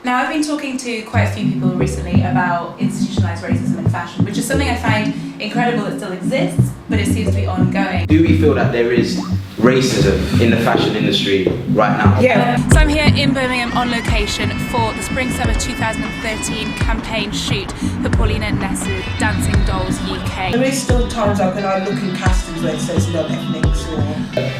Now, I've been talking to quite a few people recently about institutionalized racism in fashion, which is something I find incredible that still exists, but it seems to be ongoing. Do we feel that there is racism in the fashion industry right now? Yeah. So I'm here in Birmingham on location for the Spring-Summer 2013 campaign shoot for Paulinah Nes' Dancing Dolls UK. There is still times like when I look in castings where it says no ethnics or...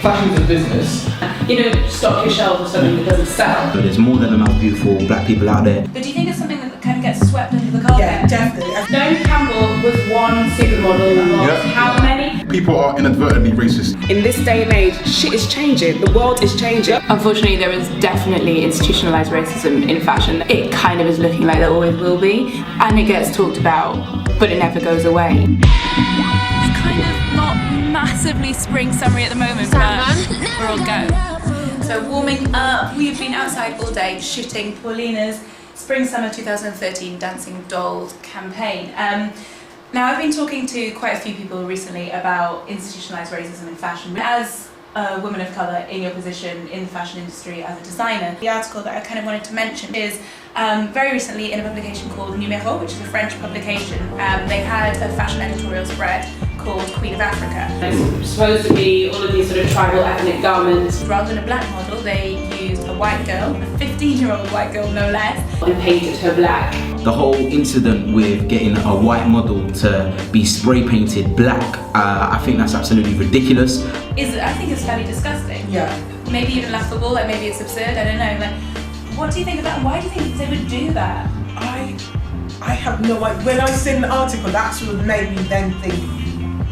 Fashion's a business. You know, stock your shelves with something that doesn't sell. But there's more than enough beautiful black people out there. But do you think it's something that kind of gets swept under the carpet? Yeah, definitely. Naomi Campbell was one supermodel amongst how many? People are inadvertently racist. In this day and age, shit is changing. The world is changing. Unfortunately, there is definitely institutionalized racism in fashion. It kind of is looking like there always will be, and it gets talked about, but it never goes away. It's kind of not massively spring-summery at the moment, but we're all go. So warming up, we've been outside all day shooting Paulinah's Spring-Summer 2013 Dancing Dolls campaign. Now, I've been talking to quite a few people recently about institutionalized racism in fashion. As a woman of colour in your position in the fashion industry as a designer, the article that I kind of wanted to mention is very recently in a publication called Numéro, which is a French publication. They had a fashion editorial spread called Queen of Africa. It's supposed to be all of these sort of tribal ethnic garments. Rather than a black model, they used a white girl, a 15-year-old white girl no less, And painted her black. The whole incident with getting a white model to be spray painted black, I think that's absolutely ridiculous. I think it's fairly disgusting. Yeah. Maybe even laughable, like maybe it's absurd, I don't know. Like, what do you think of that? And why do you think they would do that? I have no idea. When I seen the article, that's what made me then think,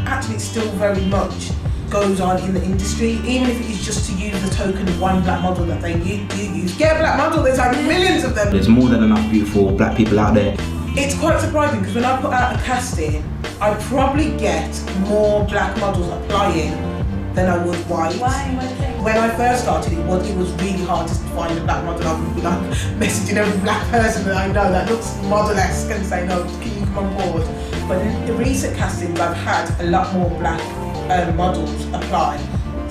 actually it's still very much goes on in the industry, even if it is just to use the token of one black model that they do use. Get a black model, there's like millions of them. There's more than enough beautiful black people out there. It's quite surprising because when I put out a casting, I probably get more black models applying than I would white. Why? What do you think? When I first started, it was really hard to find a black model. I would be like messaging every black person that I know that looks model-esque and say, no, can you come on board? But in the recent castings, I've had a lot more black models apply.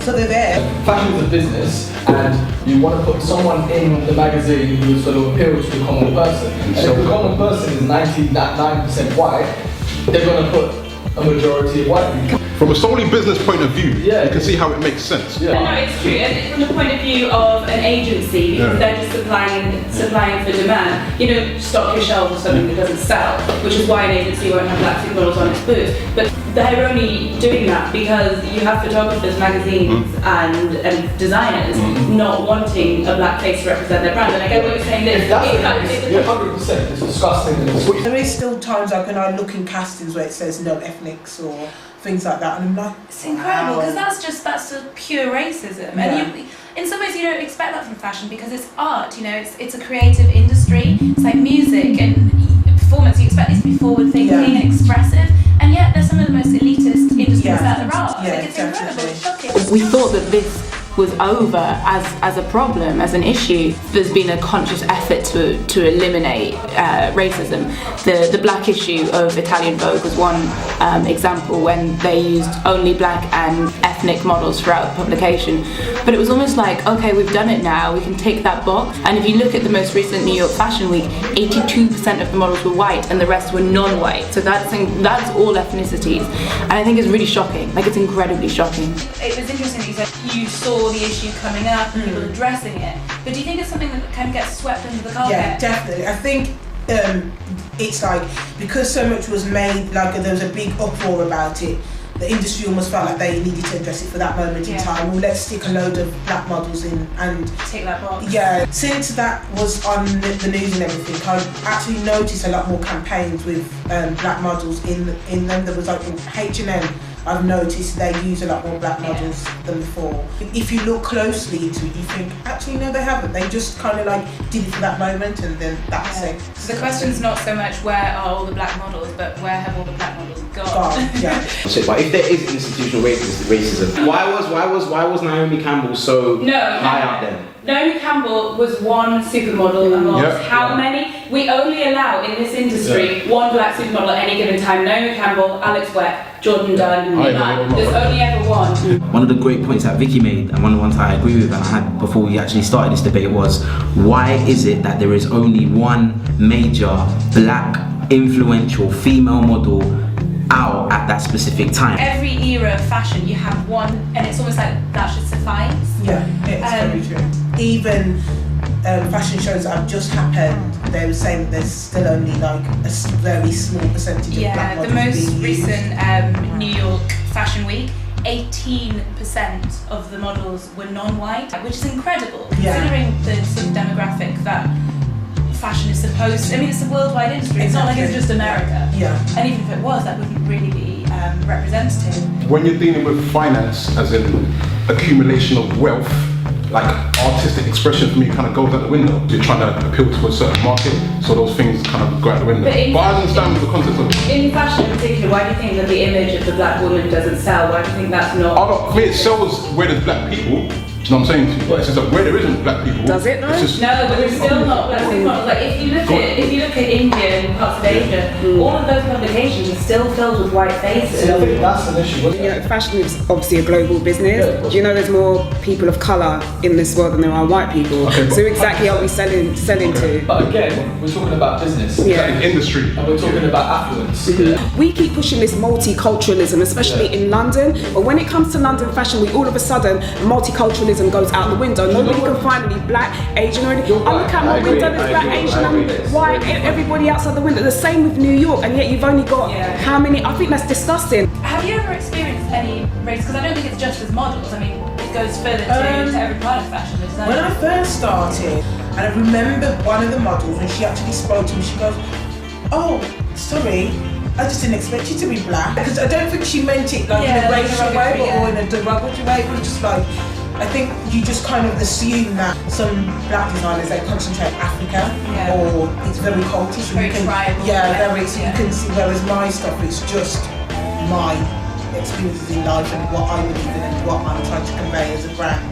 So they're there. Fashion's a business, and you want to put someone in the magazine who sort of appeals to the common person. And if the common person is 99% white, they're going to put a majority of white people. From a solely business point of view, Yeah. you can see how it makes sense. Yeah. No, it's true. And from the point of view of an agency, because they're just supplying for demand. You know, stock your shelves with something that doesn't sell, which is why an agency won't have black supermodels on its booth. But they're only doing that because you have photographers, magazines, and designers not wanting a black face to represent their brand. And I get what you're saying. If that's the case, yeah, 100%. It's disgusting. And it's There is still times like when I look in castings where it says no ethnics or things like that, and I'm like, It's incredible wow. because that's just pure racism, Yeah. and you, in some ways you don't expect that from fashion because it's art. You know, it's a creative industry. It's like music and performance. You expect these to be forward-thinking and expressive, and yet they're some of the most elitist industries that there are. Yeah, Like, it's incredible. It's shocking. We thought that this was over as a problem, as an issue. There's been a conscious effort to eliminate racism. The black issue of Italian Vogue was one example when they used only black and ethnic models throughout the publication. But it was almost like, okay, we've done it now, we can tick that box. And if you look at the most recent New York Fashion Week, 82% of the models were white and the rest were non-white. So that's all ethnicities. And I think it's really shocking, like it's incredibly shocking. It was interesting that you said you saw the issue coming up and people addressing it. But do you think it's something that kind of gets swept under the carpet? Yeah, definitely. I think it's like, because so much was made, like there was a big uproar about it, the industry almost felt like they needed to address it for that moment in time. Well, let's stick a load of black models in and Take that box. yeah. Since that was on the news and everything, I've actually noticed a lot more campaigns with black models in them. There was like H&M. I've noticed they use a lot more black models than before. If you look closely into it, you think, actually, no, they haven't. They just kind of like did it for that moment and then that's it. So the question's not so much where are all the black models, but where have all the black models gone? Yeah. But if there is institutional racism, why was Naomi Campbell so high up there? Naomi Campbell was one supermodel amongst how many? We only allow in this industry one black supermodel at any given time. Naomi Campbell, Alex Weck, Jordan Dunn, none. There's only ever one. One of the great points that Vicky made, and one of the ones I agree with and I had before we actually started this debate, was why is it that there is only one major black influential female model out at that specific time? Every era of fashion, you have one, and it's almost like that should suffice. Yeah, it's very true. Even fashion shows that have just happened, they were saying that there's still only like a very small percentage of black models. The most being recent New York Fashion Week, 18% of the models were non-white, which is incredible considering the sort of demographic that fashion is supposed to. I mean, it's a worldwide industry. It's not like it's just America. Yeah. And even if it was, that wouldn't really be representative. When you're dealing with finance, as in accumulation of wealth, like artistic expression for me kind of goes out the window. You're trying to appeal to a certain market, so those things kind of go out the window. But I understand the concept of in fashion in particular, why do you think that the image of the black woman doesn't sell? Why do you think that's not? for me, it sells where there's black people. You know what I'm saying to you? It's just like where there isn't black people. Does it though? No, but there's still not black supermodels. Like if you look at India and parts of Asia, all of those publications are still filled with white faces. I think that's an issue. You know, fashion is obviously a global business. Do you know there's more people of colour in this world than there are white people? Okay, so exactly are we selling to? But again, we're talking about business. Industry. And we're talking about affluence. We keep pushing this multiculturalism, especially in London. But when it comes to London fashion week, all of a sudden multiculturalism goes out the window. Nobody can find any black, Asian or anything. I look out my window, there's black, Asian, and white, everybody outside the window. The same with New York, and yet you've only got how many? I think that's disgusting. Have you ever experienced any race? Because I don't think it's just with models. I mean, it goes further to every part of fashion. When I first started, and I remember one of the models, when she actually spoke to me, she goes, "Oh, sorry, I just didn't expect you to be black." Because I don't think she meant it like in a racial way or in a derogatory way. It was just like, I think you just kind of assume that some black designers, they concentrate Africa or it's very cultish. Very tribal. So you can see, whereas my stuff is just my experiences in life and what I believe in and what I'm trying to convey as a brand.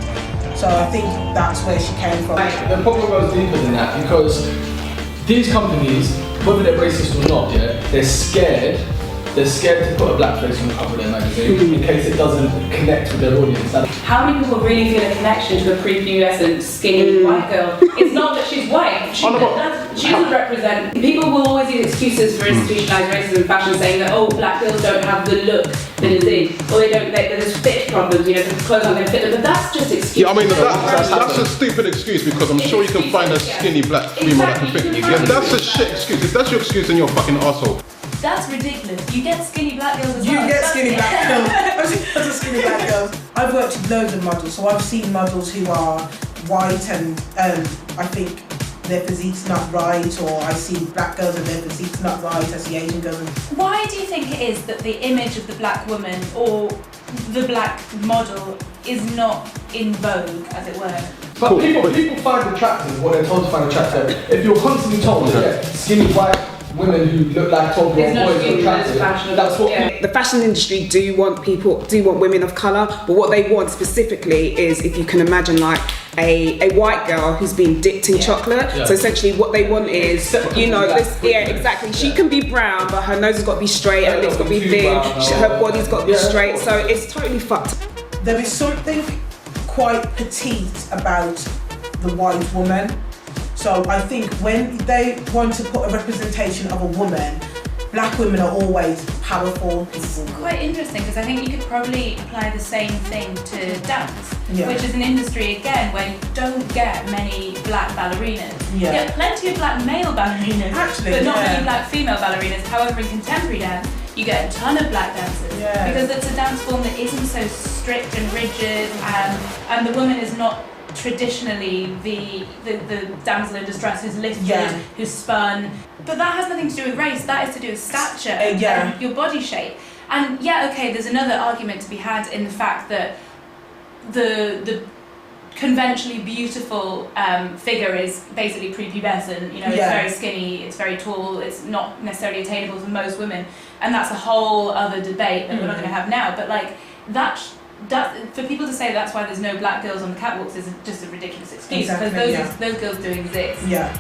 So I think that's where she came from. The problem goes deeper than that because these companies, whether they're racist or not, they're scared to put a black face on the cover of their magazine in case it doesn't connect with their audience. How many people really feel a connection to a prepubescent, skinny white girl? It's not that she's white. She doesn't represent. People will always use excuses for institutionalized racism in fashion, saying that black girls don't have the look that is in, or they don't. There's fit problems. The clothes aren't going to fit them. But that's just excuse. Yeah, I mean that's a stupid excuse because I'm sure you can find a skinny black female that can fit. Yeah, that's a shit excuse. If that's your excuse, then you're a fucking arsehole. That's ridiculous. You get skinny black girls as well. You get skinny black girls. I've seen loads of skinny black girls. I've worked with loads of models, so I've seen models who are white and I think their physique's not right, or I see black girls and their physique's not right, I see Asian girls. Why do you think it is that the image of the black woman or the black model is not in vogue, as it were? But people find attractive what they're told to find attractive. If you're constantly told skinny white women who look like 12-year-old boys are attractive, that's what the fashion industry do want women of colour, but what they want specifically is, if you can imagine, like a white girl who's been dipped in chocolate. So essentially what they want is, exactly. She can be brown, but her nose has got to be straight, her lips got to be thin, her body's got to be straight, so it's totally fucked. There is something quite petite about the white woman. So I think when they want to put a representation of a woman, black women are always powerful. It's quite interesting because I think you could probably apply the same thing to dance, which is an industry again where you don't get many black ballerinas. You get plenty of black male ballerinas, but not many black female ballerinas. However, in contemporary dance, you get a ton of black dancers because it's a dance form that isn't so strict and rigid, and the woman is not traditionally the damsel in distress who's lifted, who's spun. But that has nothing to do with race, that is to do with stature and your body shape. And there's another argument to be had in the fact that the conventionally beautiful figure is basically prepubescent, it's very skinny, it's very tall, it's not necessarily attainable for most women, and that's a whole other debate that we're not going to have now, but like that for people to say that's why there's no black girls on the catwalks is just a ridiculous excuse, because Exactly, those girls do exist. Yeah.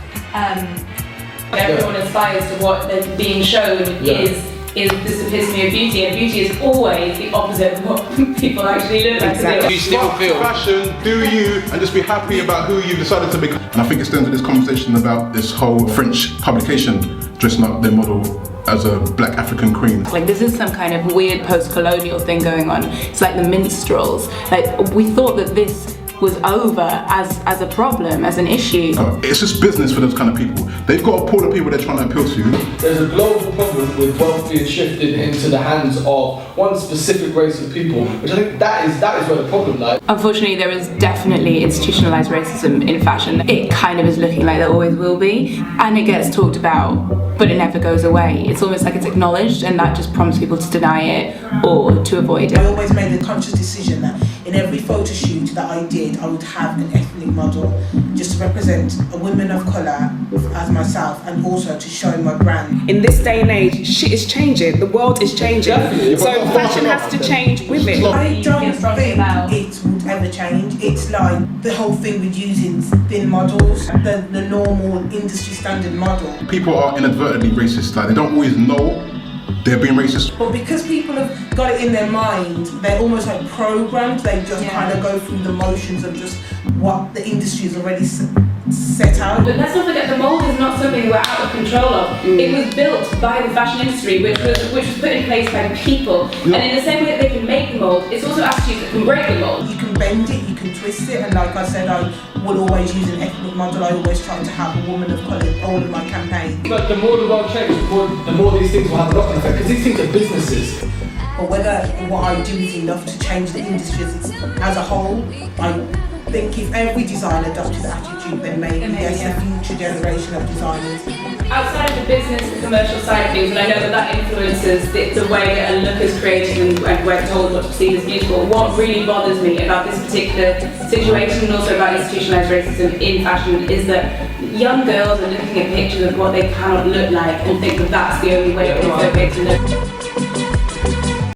Everyone aspires to what they're being shown is this epitome of beauty, and beauty is always the opposite of what people actually look like. Exactly. You still Rock feel fashion, do you, and just be happy about who you decided to become. And I think it stems with this conversation about this whole French publication dressing up their model as a black African queen. Like this is some kind of weird post-colonial thing going on. It's like the minstrels. Like we thought that this was over as a problem, as an issue. It's just business for those kind of people. They've got a pool of people they're trying to appeal to. There's a global problem with wealth being shifted into the hands of one specific race of people, which I think that is where the problem lies. Unfortunately, there is definitely institutionalized racism in fashion. It kind of is looking like there always will be, and it gets talked about, but it never goes away. It's almost like it's acknowledged, and that just prompts people to deny it or to avoid it. I always made a conscious decision that in every photo shoot that I did, I would have an ethnic model just to represent a woman of colour as myself, and also to show my brand. In this day and age, shit is changing. The world is changing. Definitely. So fashion has to change with it. I don't It's probably think about- it would ever change. It's like the whole thing with using thin models, the normal industry standard model. People are inadvertently racist, like they don't always know they're being racist. But because people have got it in their mind, they're almost like programmed. They just kind of go through the motions of just what the industry has already set out. But let's not forget, the mold is not something we're out of control of. It was built by the fashion industry, which was put in place by the people. Yeah. And in the same way that they can make the mold, it's also attitudes that can break the mold. You can bend it, you can twist it, and like I said, I will always use an ethnic model. I always try to have a woman of colour in all of my campaigns. But the more the world changes, the more these things will have a knock-on effect, because these things are businesses. But whether what I do is enough to change the industry as a whole, I think if every designer adopted that attitude, then maybe yes, a future generation of designers. Outside of the business and commercial side of things, and I know that influences the way that a look is created and we're told what to perceive as beautiful, what really bothers me about this particular situation and also about institutionalized racism in fashion is that young girls are looking at pictures of what they cannot look like and think that that's the only way it's okay to look.